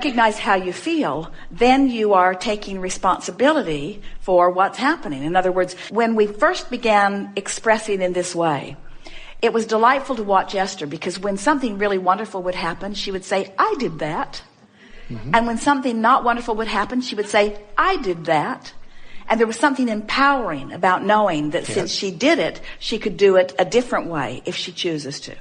recognize how you feel, then you are taking responsibility for what's happening. In other words, when we first began expressing in this way, it was delightful to watch Esther, because when something really wonderful would happen, she would say, I did that. Mm-hmm. And when something not wonderful would happen, she would say, I did that. And there was something empowering about knowing that since she did it, she could do it a different way if she chooses to.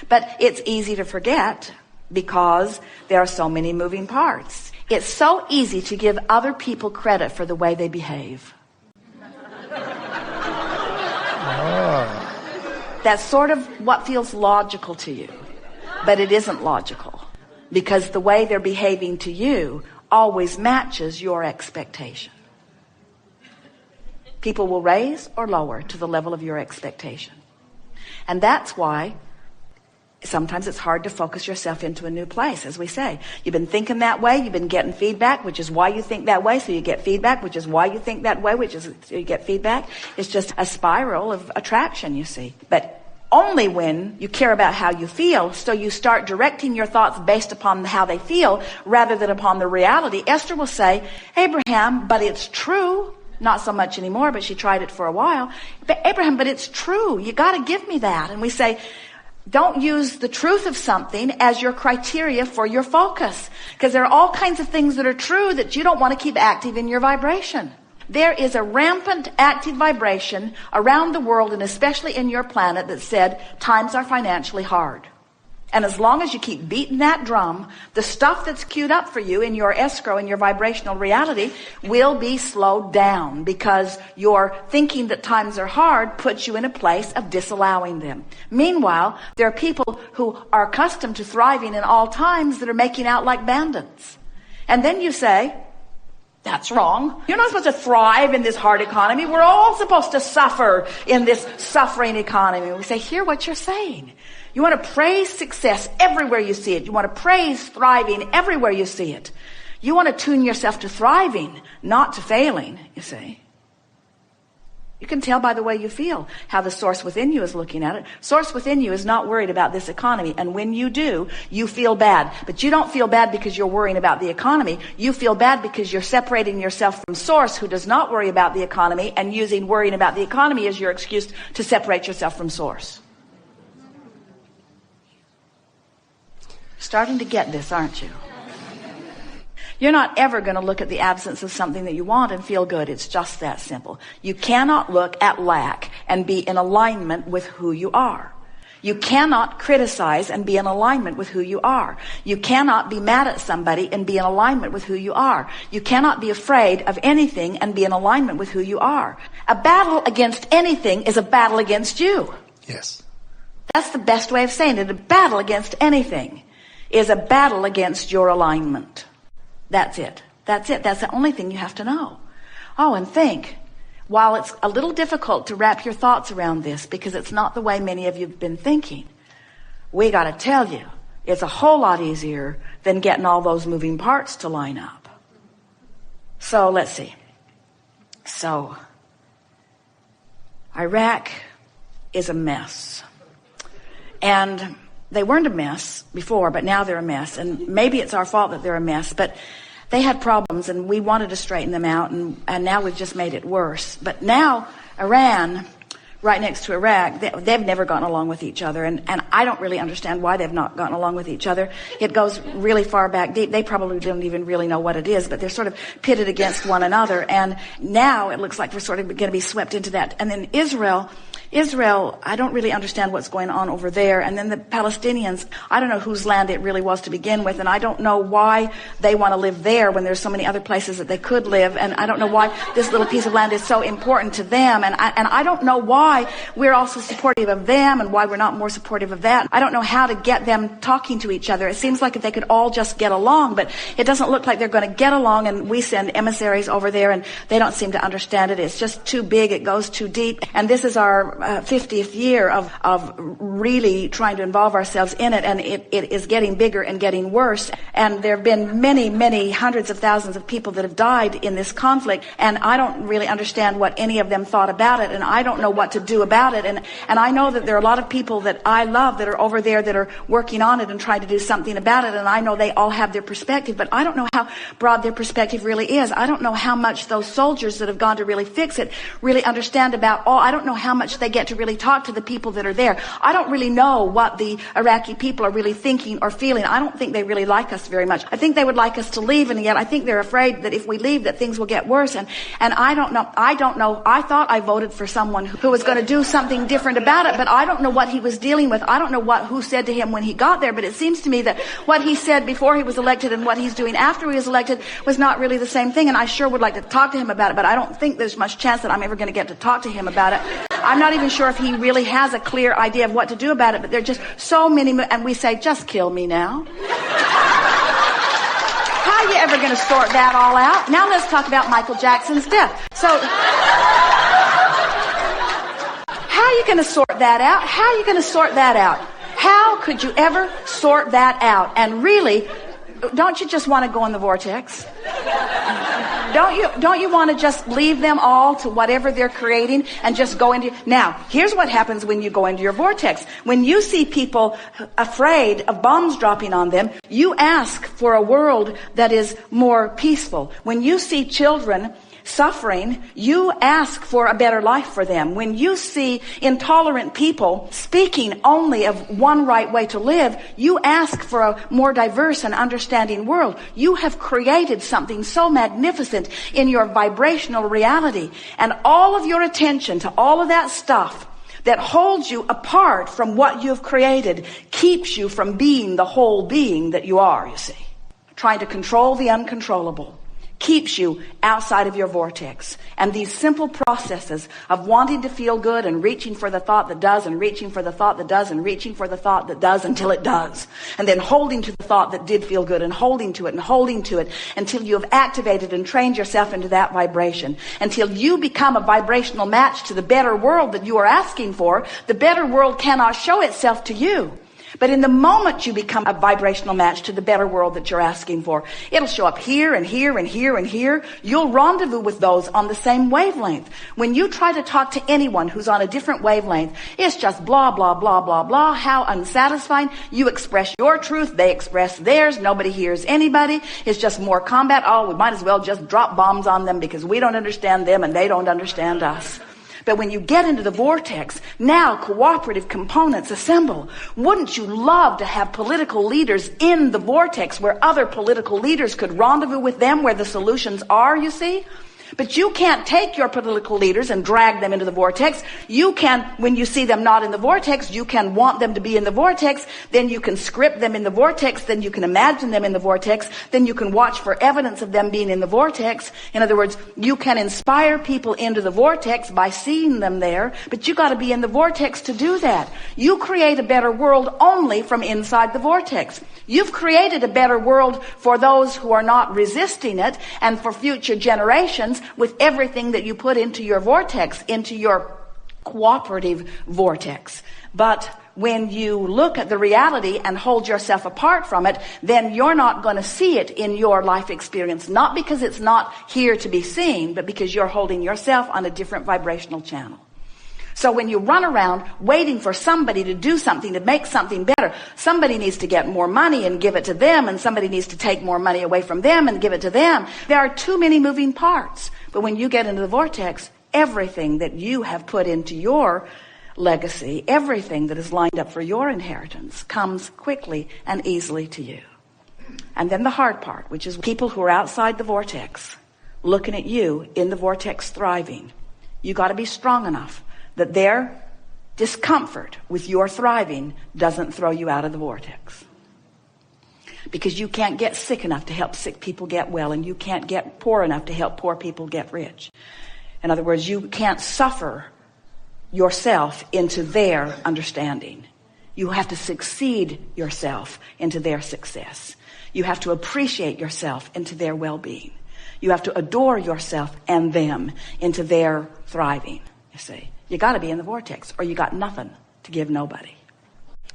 But it's easy to forget because there are so many moving parts. It's so easy to give other people credit for the way they behave. That's sort of what feels logical to you, but it isn't logical, because the way they're behaving to you always matches your expectation. People will raise or lower to the level of your expectation. And that's why sometimes it's hard to focus yourself into a new place. As we say, you've been thinking that way, you've been getting feedback, which is why you think that way, so you get feedback, which is why you think that way, which is so you get feedback. It's just a spiral of attraction, you see. But only when you care about how you feel, so you start directing your thoughts based upon how they feel rather than upon the reality. Esther will say, Abraham, but it's true. Not so much anymore, but she tried it for a while. But Abraham, but it's true. You got to give me that. And we say, don't use the truth of something as your criteria for your focus, because there are all kinds of things that are true that you don't want to keep active in your vibration. There is a rampant active vibration around the world, and especially in your planet, that said times are financially hard. And as long as you keep beating that drum, the stuff that's queued up for you in your escrow, in your vibrational reality, will be slowed down, because your thinking that times are hard puts you in a place of disallowing them. Meanwhile, there are people who are accustomed to thriving in all times that are making out like bandits. And then you say, that's wrong. You're not supposed to thrive in this hard economy. We're all supposed to suffer in this suffering economy. We say, hear what you're saying. You want to praise success everywhere you see it. You want to praise thriving everywhere you see it. You want to tune yourself to thriving, not to failing, you see. You can tell by the way you feel how the source within you is looking at it. Source within you is not worried about this economy. And when you do, you feel bad. But you don't feel bad because you're worrying about the economy. You feel bad because you're separating yourself from source, who does not worry about the economy, and using worrying about the economy as your excuse to separate yourself from source. Starting to get this, aren't you? You're not ever going to look at the absence of something that you want and feel good. It's just that simple. You cannot look at lack and be in alignment with who you are. You cannot criticize and be in alignment with who you are. You cannot be mad at somebody and be in alignment with who you are. You cannot be afraid of anything and be in alignment with who you are. A battle against anything is a battle against you. Yes. That's the best way of saying it. A battle against anything is a battle against your alignment. That's it. That's it. That's the only thing you have to know. Oh, and think, while it's a little difficult to wrap your thoughts around this, because it's not the way many of you have been thinking, we got to tell you, it's a whole lot easier than getting all those moving parts to line up. So let's see. So Iraq is a mess. And they weren't a mess before, but now they're a mess. And maybe it's our fault that they're a mess, but they had problems and we wanted to straighten them out, and now we've just made it worse. But now Iran, right next to Iraq, they've never gotten along with each other. And I don't really understand why they've not gotten along with each other. It goes really far back deep. They probably don't even really know what it is, but they're sort of pitted against one another. And now it looks like we're sort of going to be swept into that. And then Israel, I don't really understand what's going on over there. And then the Palestinians, I don't know whose land it really was to begin with. And I don't know why they want to live there when there's so many other places that they could live. And I don't know why this little piece of land is so important to them. And I don't know why we're also supportive of them and why we're not more supportive of that. I don't know how to get them talking to each other. It seems like if they could all just get along, but it doesn't look like they're going to get along. And we send emissaries over there and they don't seem to understand it. It's just too big. It goes too deep. And this is our 50th year of really trying to involve ourselves in it, and it is getting bigger and getting worse. And there have been many, many hundreds of thousands of people that have died in this conflict, and I don't really understand what any of them thought about it, and I don't know what to do about it. And I know that there are a lot of people that I love that are over there that are working on it and trying to do something about it, and I know they all have their perspective, but I don't know how broad their perspective really is. I don't know how much those soldiers that have gone to really fix it really understand about all. I don't know how much they get to really talk to the people that are there. I don't really know what the Iraqi people are really thinking or feeling. I don't think they really like us very much. I think they would like us to leave, and yet I think they're afraid that if we leave that things will get worse. And I don't know. I thought I voted for someone who was going to do something different about it, but I don't know what he was dealing with. I don't know who said to him when he got there, but it seems to me that what he said before he was elected and what he's doing after he was elected was not really the same thing, and I sure would like to talk to him about it, but I don't think there's much chance that I'm ever going to get to talk to him about it. I'm not even sure if he really has a clear idea of what to do about it, but there are just so many, and we say, just kill me now. How are you ever going to sort that all out? Now let's talk about Michael Jackson's death. So, how are you going to sort that out? How are you going to sort that out? How could you ever sort that out? And really, don't you just want to go in the vortex? Don't you want to just leave them all to whatever they're creating and just go into... Now, here's what happens when you go into your vortex. When you see people afraid of bombs dropping on them, you ask for a world that is more peaceful. When you see children suffering, you ask for a better life for them. When you see intolerant people speaking only of one right way to live, you ask for a more diverse and understanding world. You have created something so magnificent in your vibrational reality, and all of your attention to all of that stuff that holds you apart from what you've created keeps you from being the whole being that you are, you see. Trying to control the uncontrollable keeps you outside of your vortex. And these simple processes of wanting to feel good and reaching for the thought that does and reaching for the thought that does and reaching for the thought that does until it does. And then holding to the thought that did feel good and holding to it until you have activated and trained yourself into that vibration. Until you become a vibrational match to the better world that you are asking for, the better world cannot show itself to you. But in the moment you become a vibrational match to the better world that you're asking for, it'll show up here and here and here and here. You'll rendezvous with those on the same wavelength. When you try to talk to anyone who's on a different wavelength, it's just blah, blah, blah, blah, blah. How unsatisfying. You express your truth, they express theirs. Nobody hears anybody. It's just more combat. Oh, we might as well just drop bombs on them because we don't understand them and they don't understand us. But when you get into the vortex, now cooperative components assemble. Wouldn't you love to have political leaders in the vortex where other political leaders could rendezvous with them where the solutions are, you see? But you can't take your political leaders and drag them into the vortex. You can, when you see them not in the vortex, you can want them to be in the vortex. Then you can script them in the vortex. Then you can imagine them in the vortex. Then you can watch for evidence of them being in the vortex. In other words, you can inspire people into the vortex by seeing them there. But you got to be in the vortex to do that. You create a better world only from inside the vortex. You've created a better world for those who are not resisting it and for future generations with everything that you put into your vortex, into your cooperative vortex. But when you look at the reality and hold yourself apart from it, then you're not going to see it in your life experience. Not because it's not here to be seen, but because you're holding yourself on a different vibrational channel. So when you run around waiting for somebody to do something, to make something better, somebody needs to get more money and give it to them, and somebody needs to take more money away from them and give it to them. There are too many moving parts. But when you get into the vortex, everything that you have put into your legacy, everything that is lined up for your inheritance, comes quickly and easily to you. And then the hard part, which is people who are outside the vortex, looking at you in the vortex thriving. You got to be strong enough that their discomfort with your thriving doesn't throw you out of the vortex. Because you can't get sick enough to help sick people get well, and you can't get poor enough to help poor people get rich. In other words, you can't suffer yourself into their understanding. You have to succeed yourself into their success. You have to appreciate yourself into their well-being. You have to adore yourself and them into their thriving, you see. You got to be in the vortex, or you got nothing to give nobody.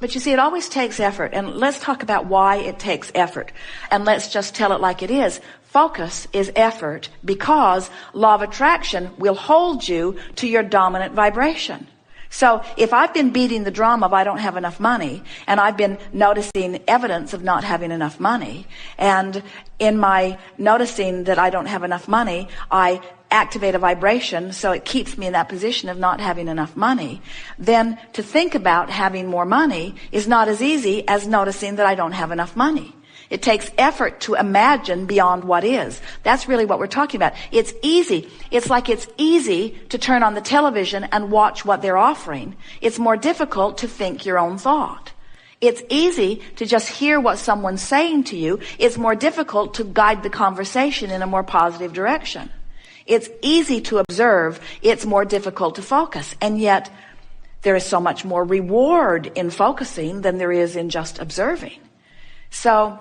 But you see, it always takes effort. And let's talk about why it takes effort. And let's just tell it like it is. Focus is effort, because law of attraction will hold you to your dominant vibration. So if I've been beating the drum of I don't have enough money, and I've been noticing evidence of not having enough money, and in my noticing that I don't have enough money, I activate a vibration so it keeps me in that position of not having enough money, then to think about having more money is not as easy as noticing that I don't have enough money. It takes effort to imagine beyond what is. That's really what we're talking about. It's easy. It's like it's easy to turn on the television and watch what they're offering. It's more difficult to think your own thought. It's easy to just hear what someone's saying to you. It's more difficult to guide the conversation in a more positive direction. It's easy to observe. It's more difficult to focus. And yet, there is so much more reward in focusing than there is in just observing. So,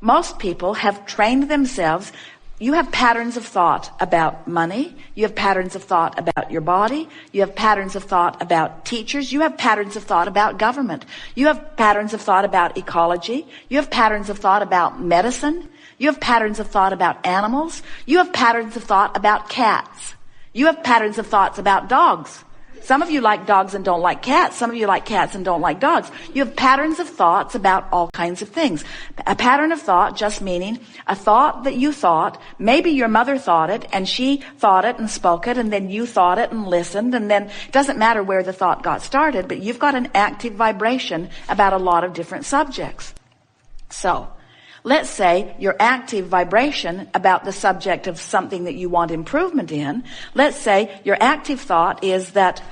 most people have trained themselves. You have patterns of thought about money. You have patterns of thought about your body. You have patterns of thought about teachers. You have patterns of thought about government. You have patterns of thought about ecology. You have patterns of thought about medicine. You have patterns of thought about animals. You have patterns of thought about cats. You have patterns of thoughts about dogs. Some of you like dogs and don't like cats. Some of you like cats and don't like dogs. You have patterns of thoughts about all kinds of things. A pattern of thought just meaning a thought that you thought, maybe your mother thought it and she thought it and spoke it, and then you thought it and listened, and then it doesn't matter where the thought got started, but you've got an active vibration about a lot of different subjects. So, let's say your active vibration about the subject of something that you want improvement in. Let's say your active thought is that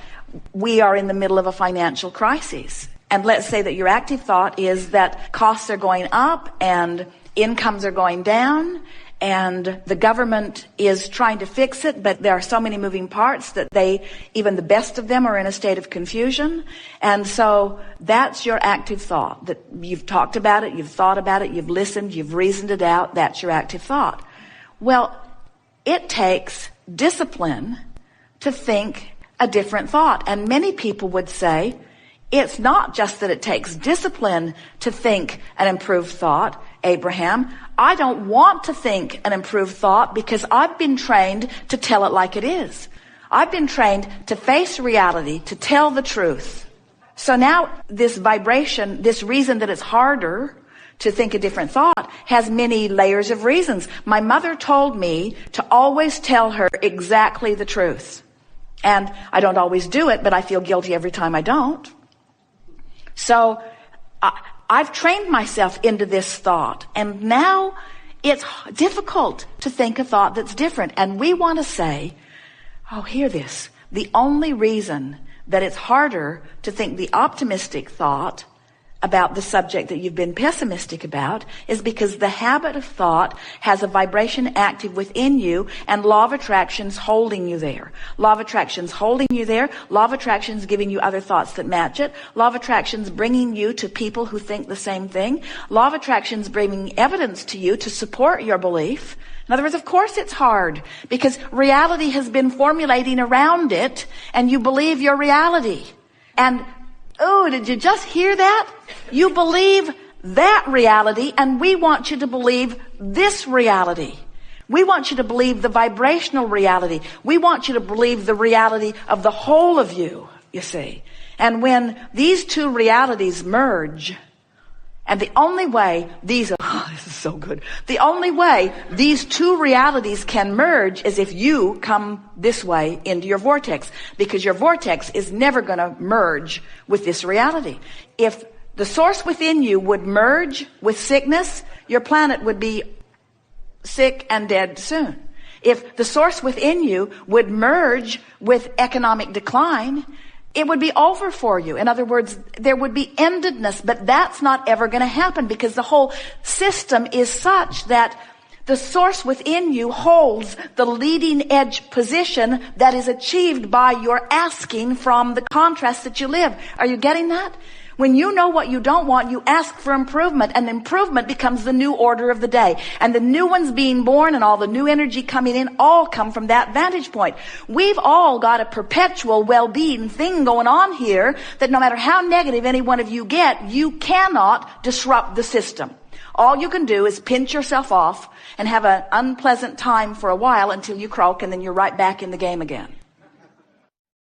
we are in the middle of a financial crisis. And let's say that your active thought is that costs are going up and incomes are going down, and the government is trying to fix it, but there are so many moving parts that even the best of them are in a state of confusion. And so that's your active thought, that you've talked about it, you've thought about it, you've listened, you've reasoned it out. That's your active thought. Well, it takes discipline to think a different thought. And many people would say, it's not just that it takes discipline to think an improved thought, Abraham. I don't want to think an improved thought because I've been trained to tell it like it is. I've been trained to face reality, to tell the truth. So now this vibration, this reason that it's harder to think a different thought has many layers of reasons. My mother told me to always tell her exactly the truth. And I don't always do it, but I feel guilty every time I don't. So I've trained myself into this thought, and now it's difficult to think a thought that's different. And we want to say, oh, hear this. The only reason that it's harder to think the optimistic thought about the subject that you've been pessimistic about is because the habit of thought has a vibration active within you, and law of attraction's holding you there. Law of attraction's holding you there. Law of attraction's giving you other thoughts that match it. Law of attraction's bringing you to people who think the same thing. Law of attraction's bringing evidence to you to support your belief. In other words, of course it's hard because reality has been formulating around it, and you believe your reality. And oh, did you just hear that? You believe that reality, and we want you to believe this reality. We want you to believe the vibrational reality. We want you to believe the reality of the whole of you, you see. And when these two realities merge, and the only way this is so good. The only way these two realities can merge is if you come this way into your vortex, because your vortex is never going to merge with this reality. If the source within you would merge with sickness, your planet would be sick and dead soon. If the source within you would merge with economic decline, it would be over for you. In other words, there would be endedness, but that's not ever going to happen because the whole system is such that the source within you holds the leading edge position that is achieved by your asking from the contrast that you live. Are you getting that? When you know what you don't want, you ask for improvement, and improvement becomes the new order of the day. And the new ones being born and all the new energy coming in all come from that vantage point. We've all got a perpetual well-being thing going on here that no matter how negative any one of you get, you cannot disrupt the system. All you can do is pinch yourself off and have an unpleasant time for a while until you croak, and then you're right back in the game again.